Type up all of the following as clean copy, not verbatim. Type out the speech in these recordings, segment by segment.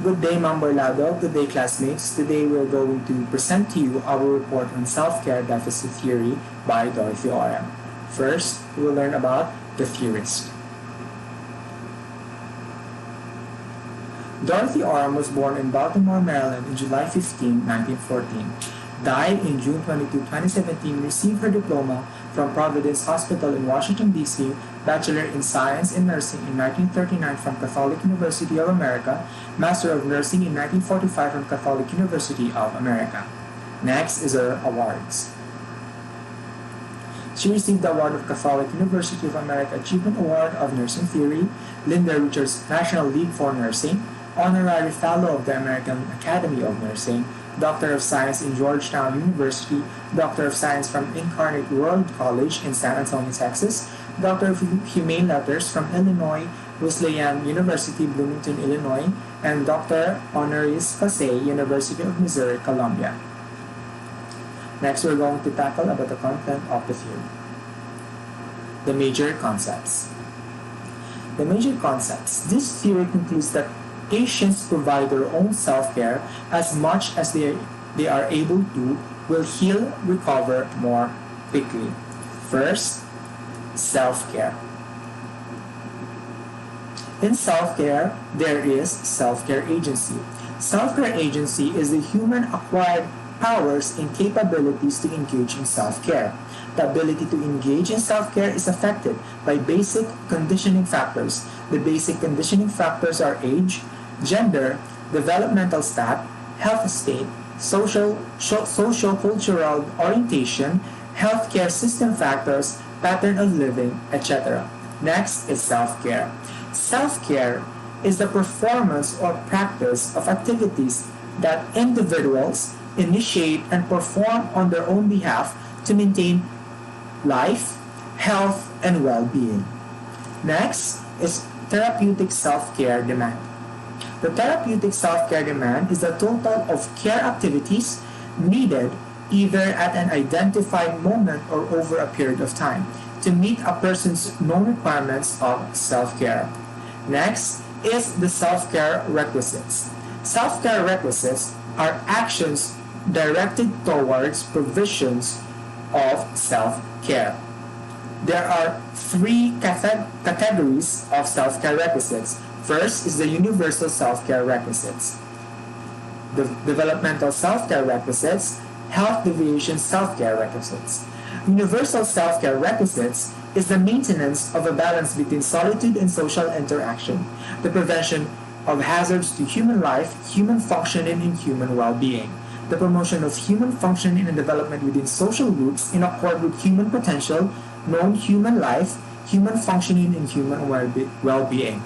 Good day, Ma'am Boylado. Good day, classmates. Today we're going to present to you our report on self-care deficit theory by Dorothy Orem. First, we'll learn about the theorist. Dorothy Orem was born in Baltimore, Maryland on July 15, 1914. Died in June 22, 2017, received her diploma from Providence Hospital in Washington, D.C., Bachelor in Science in Nursing in 1939 from Catholic University of America, Master of Nursing in 1945 from Catholic University of America. Next is her awards. She received the award of Catholic University of America Achievement Award of Nursing Theory, Linda Richards National League for Nursing, Honorary Fellow of the American Academy of Nursing, Doctor of Science in Georgetown University, Doctor of Science from Incarnate World College in San Antonio, Texas, Doctor of Humane Letters from Illinois Wesleyan University, Bloomington, Illinois, and Doctor Honoris Causa, University of Missouri, Columbia. Next, we're going to tackle about the content of the theory. The major concepts. The major concepts. This theory concludes that patients provide their own self-care as much as they are able to will heal, recover more quickly. First, self-care. In self-care, there is self-care agency. Self-care agency is the human acquired powers and capabilities to engage in self-care. The ability to engage in self-care is affected by basic conditioning factors. The basic conditioning factors are age, gender, developmental stat, health state, social-cultural orientation, healthcare system factors, pattern of living, etc. Next is self-care. Self-care is the performance or practice of activities that individuals initiate and perform on their own behalf to maintain life, health, and well-being. Next is therapeutic self-care demand. The therapeutic self-care demand is the total of care activities needed either at an identified moment or over a period of time to meet a person's known requirements of self-care. Next is the self-care requisites. Self-care requisites are actions directed towards provisions of self-care. There are three categories of self-care requisites. First is the universal self-care requisites, the developmental self-care requisites, health deviation self-care requisites. Universal self-care requisites is the maintenance of a balance between solitude and social interaction, the prevention of hazards to human life, human functioning, and human well-being, the promotion of human functioning and development within social groups in accord with human potential, known human life, human functioning, and human well-being.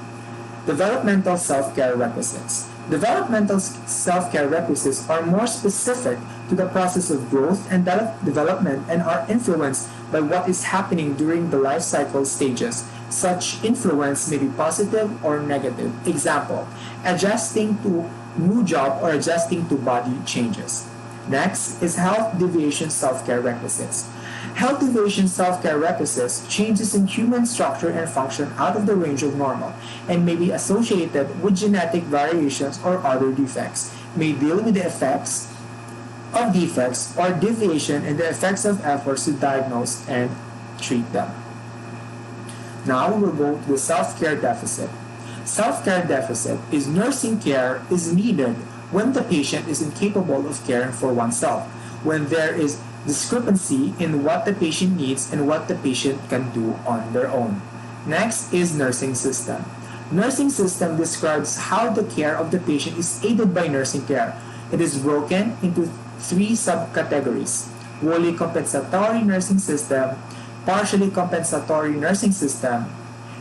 Developmental self-care requisites. Developmental self-care requisites are more specific to the process of growth and development and are influenced by what is happening during the life cycle stages. Such influence may be positive or negative. Example, adjusting to new job or adjusting to body changes. Next is health deviation self-care requisites. Health deviation self-care requisites changes in human structure and function out of the range of normal and may be associated with genetic variations or other defects, may deal with the effects of defects or deviation and the effects of efforts to diagnose and treat them. Now we will go to the self-care deficit. Self-care deficit is nursing care is needed when the patient is incapable of caring for oneself, when there is discrepancy in what the patient needs and what the patient can do on their own. Next is nursing system. Nursing system describes how the care of the patient is aided by nursing care. It is broken into three subcategories: wholly compensatory nursing system, partially compensatory nursing system,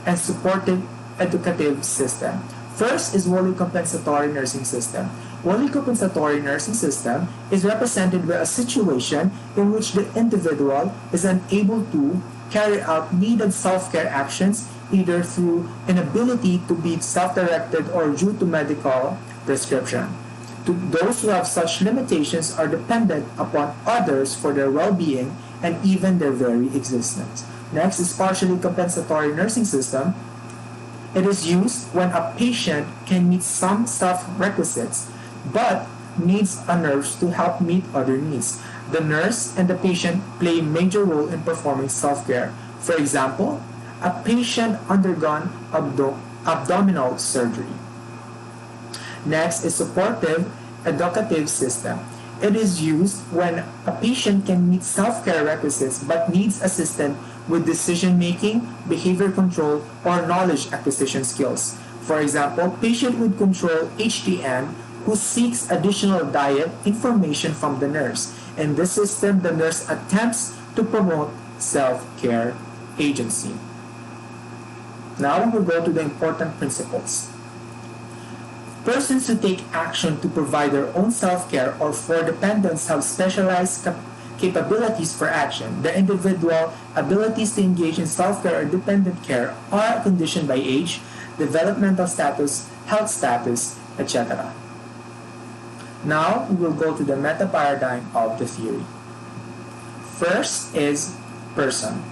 and supportive educative system. First is wholly compensatory nursing system. Wholly compensatory nursing system is represented by a situation in which the individual is unable to carry out needed self-care actions either through inability to be self-directed or due to medical prescription. Those who have such limitations are dependent upon others for their well-being and even their very existence. Next is partially compensatory nursing system. It is used when a patient can meet some self-requisites but needs a nurse to help meet other needs. The nurse and the patient play a major role in performing self-care. For example, a patient undergone abdominal surgery. Next is supportive educative system. It is used when a patient can meet self-care requisites but needs assistance with decision-making, behavior control, or knowledge acquisition skills. For example, patient with control HDN who seeks additional diet information from the nurse. In this system, the nurse attempts to promote self-care agency. Now we will go to the important principles. Persons who take action to provide their own self-care or for dependents have specialized capabilities for action. The individual abilities to engage in self-care or dependent care are conditioned by age, developmental status, health status, etc. Now we will go to the meta-paradigm of the theory. First is person.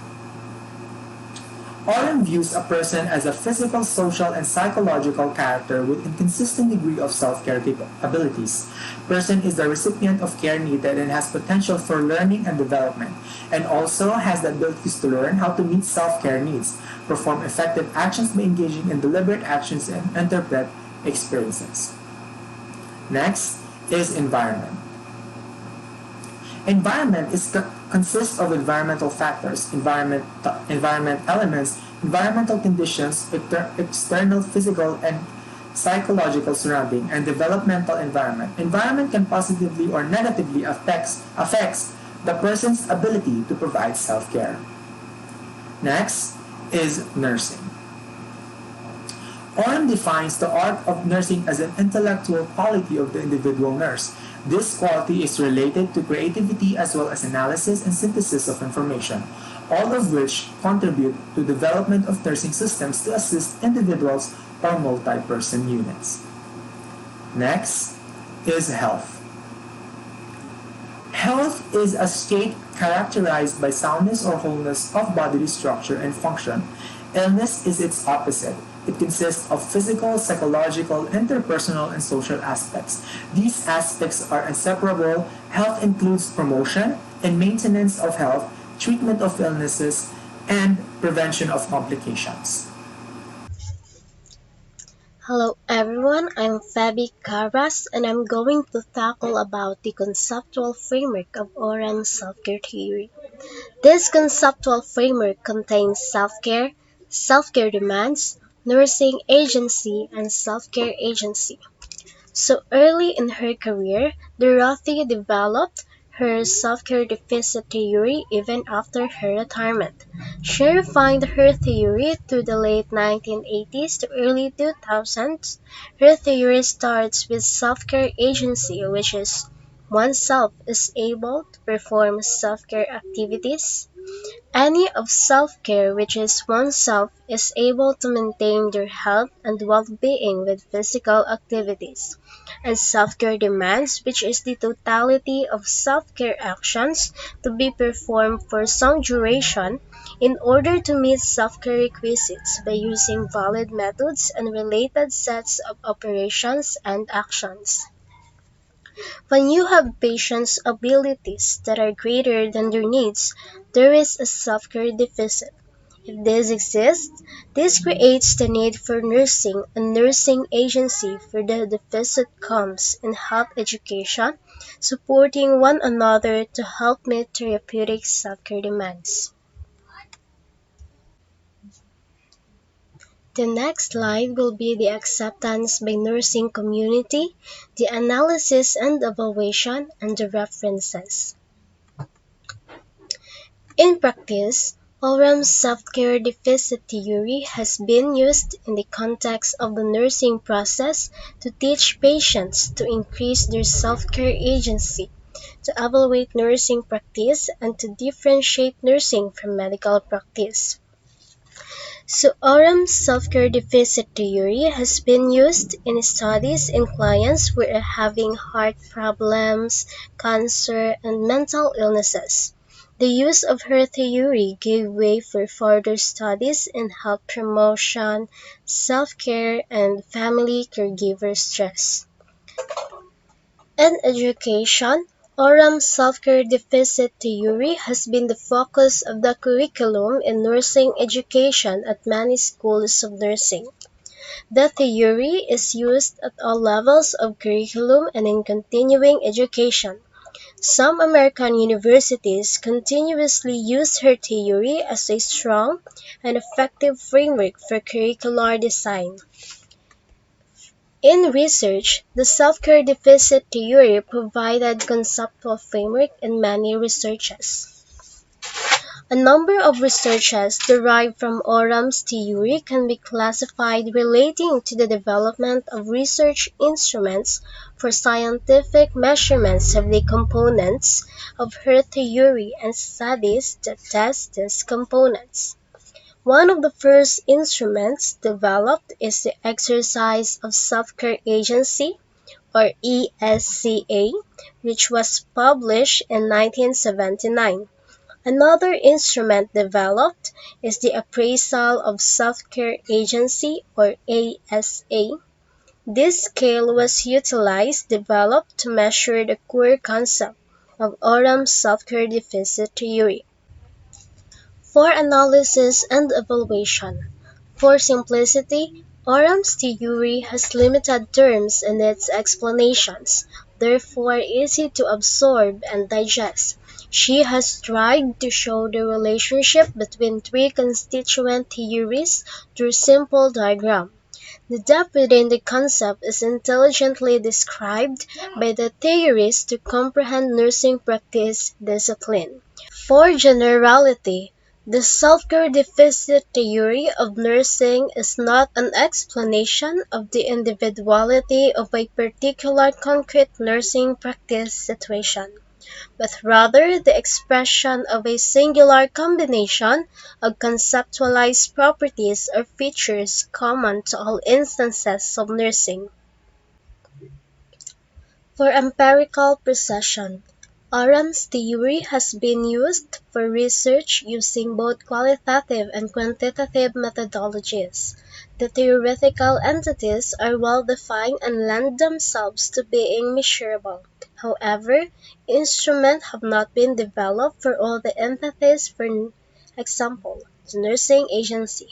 Orem views a person as a physical, social, and psychological character with inconsistent degree of self-care abilities. Person is the recipient of care needed and has potential for learning and development, and also has the abilities to learn how to meet self-care needs, perform effective actions by engaging in deliberate actions, and interpret experiences. Next is environment. Environment consists of environmental factors, environment elements, environmental conditions, external physical and psychological surrounding, and developmental environment. Environment can positively or negatively affects the person's ability to provide self-care. Next is nursing. Orem defines the art of nursing as an intellectual quality of the individual nurse. This quality is related to creativity as well as analysis and synthesis of information, all of which contribute to development of nursing systems to assist individuals or multi-person units. Next is health. Health is a state characterized by soundness or wholeness of bodily structure and function. Illness is its opposite. It consists of physical, psychological, interpersonal, and social aspects. These aspects are inseparable. Health includes promotion and maintenance of health, treatment of illnesses, and prevention of complications. Hello everyone, I'm Fabi Caras and I'm going to tackle about the conceptual framework of Orem's self-care theory. This conceptual framework contains self-care demands, nursing agency, and self-care agency. So early in her career, Dorothy developed her self-care deficit theory even after her retirement. She refined her theory through the late 1980s to early 2000s. Her theory starts with self-care agency, which is oneself is able to perform self-care activities. Any of self-care which is oneself is able to maintain their health and well-being with physical activities, and self-care demands which is the totality of self-care actions to be performed for some duration in order to meet self-care requisites by using valid methods and related sets of operations and actions. When you have patients' abilities that are greater than their needs, there is a self-care deficit. If this exists, this creates the need for nursing and nursing agency for the deficit comes in health education, supporting one another to help meet therapeutic self-care demands. The next slide will be the acceptance by nursing community, the analysis and evaluation, and the references. In practice, Orem's self-care deficit theory has been used in the context of the nursing process to teach patients to increase their self-care agency, to evaluate nursing practice, and to differentiate nursing from medical practice. So Orem's self-care deficit theory has been used in studies in clients who are having heart problems, cancer, and mental illnesses. The use of her theory gave way for further studies in health promotion, self-care, and family caregiver stress. In education, Orem's self-care deficit theory has been the focus of the curriculum in nursing education at many schools of nursing. The theory is used at all levels of curriculum and in continuing education. Some American universities continuously use her theory as a strong and effective framework for curricular design. In research, the self-care deficit theory provided conceptual framework in many researches. A number of researches derived from Orem's theory can be classified relating to the development of research instruments for scientific measurements of the components of her theory and studies that test these components. One of the first instruments developed is the exercise of self-care agency, or ESCA, which was published in 1979. Another instrument developed is the appraisal of self-care agency, or ASA. This scale was developed to measure the core concept of Orem's self-care deficit theory. For analysis and evaluation. For simplicity, Orem's theory has limited terms in its explanations, therefore easy to absorb and digest. She has tried to show the relationship between three constituent theories through simple diagram. The depth within the concept is intelligently described by the theorists to comprehend nursing practice discipline. For generality, the self-care deficit theory of nursing is not an explanation of the individuality of a particular concrete nursing practice situation, but rather the expression of a singular combination of conceptualized properties or features common to all instances of nursing. For empirical precision, Orem's theory has been used for research using both qualitative and quantitative methodologies. The theoretical entities are well defined and lend themselves to being measurable. However, instruments have not been developed for all the entities, for example, the nursing agency.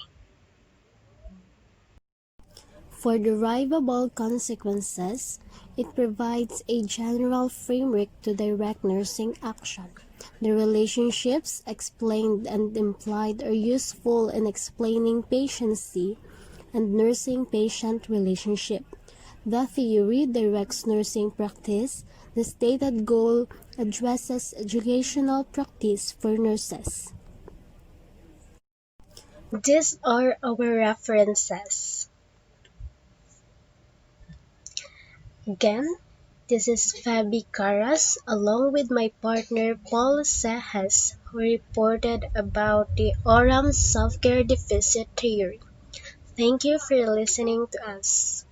For derivable consequences, it provides a general framework to direct nursing action. The relationships explained and implied are useful in explaining patency and nursing-patient relationship. The theory directs nursing practice. The stated goal addresses educational practice for nurses. These are our references. Again, this is Fabi Caras along with my partner Paul Cejes, who reported about the Orem self-care deficit theory. Thank you for listening to us.